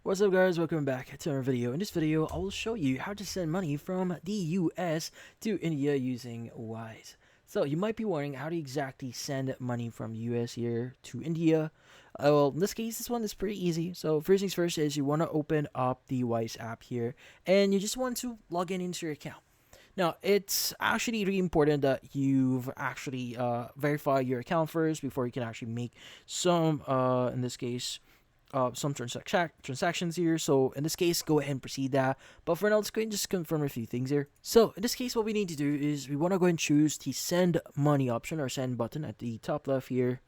What's up guys, welcome back to another video. In this video, I will show you how to send money from the US to India using Wise. So you might be wondering, how do you exactly send money from US here to India? Well, in this case, this one is pretty easy. So first things first is you want to open up the Wise app here and you just want to log in into your account. Now, it's actually really important that you've actually verified your account first before you can actually make some, in this case, some transactions here. So in this case, go ahead and proceed that. But for now, let's go ahead and just confirm a few things here. So in this case, what we need to do is we want to go and choose the send money option or send button at the top left here.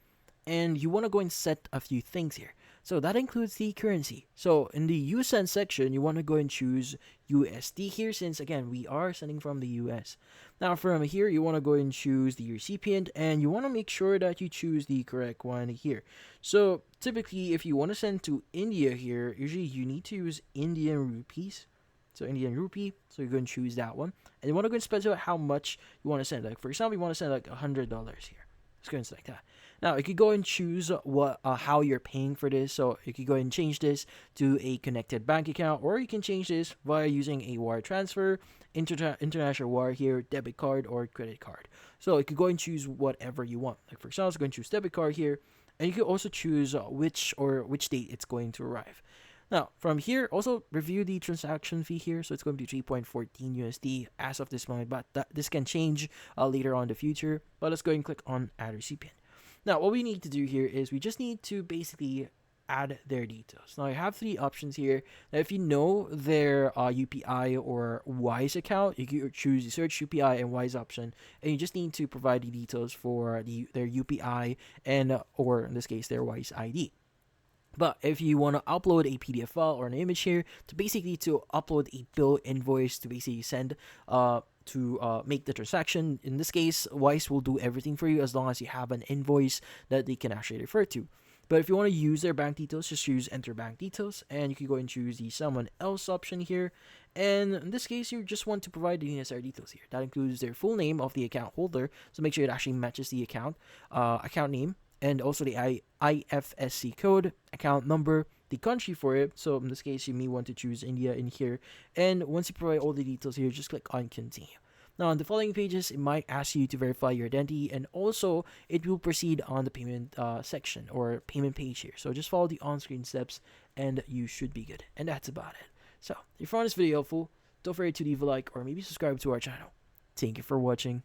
And you want to go and set a few things here. So that includes the currency. So in the USend section, you want to go and choose USD here, since again, we are sending from the US. Now from here, you want to go and choose the recipient, and you want to make sure that you choose the correct one here. So typically, if you want to send to India here, usually you need to use Indian rupees. So Indian rupee, so you're going to choose that one. And you want to go and specify how much you want to send. Like for example, you want to send like $100 here. Let's go and select that. Now you could go and choose how you're paying for this. So you could go and change this to a connected bank account, or you can change this via using a wire transfer, international wire here, debit card or credit card. So you could go and choose whatever you want. Like for example, I'm going to choose debit card here, and you could also choose which date it's going to arrive. Now, from here, also review the transaction fee here. So it's going to be 3.14 USD as of this moment, but this can change later on in the future. But let's go and click on add recipient. Now, what we need to do here is we just need to basically add their details. Now, I have three options here. Now, if you know their UPI or Wise account, you can choose the search UPI and Wise option, and you just need to provide the details for their UPI and or in this case, their Wise ID. But if you want to upload a PDF file or an image here to upload a bill invoice to basically send to make the transaction, in this case, Wise will do everything for you as long as you have an invoice that they can actually refer to. But if you want to use their bank details, just choose enter bank details, and you can go and choose the someone else option here. And in this case, you just want to provide the necessary details here. That includes their full name of the account holder, so make sure it actually matches the account name, and also the IFSC code, account number, the country for it. So in this case, you may want to choose India in here. And once you provide all the details here, just click on continue. Now on the following pages, it might ask you to verify your identity, and also it will proceed on the payment section or payment page here. So just follow the on-screen steps and you should be good. And that's about it. So if you found this video helpful, don't forget to leave a like or maybe subscribe to our channel. Thank you for watching.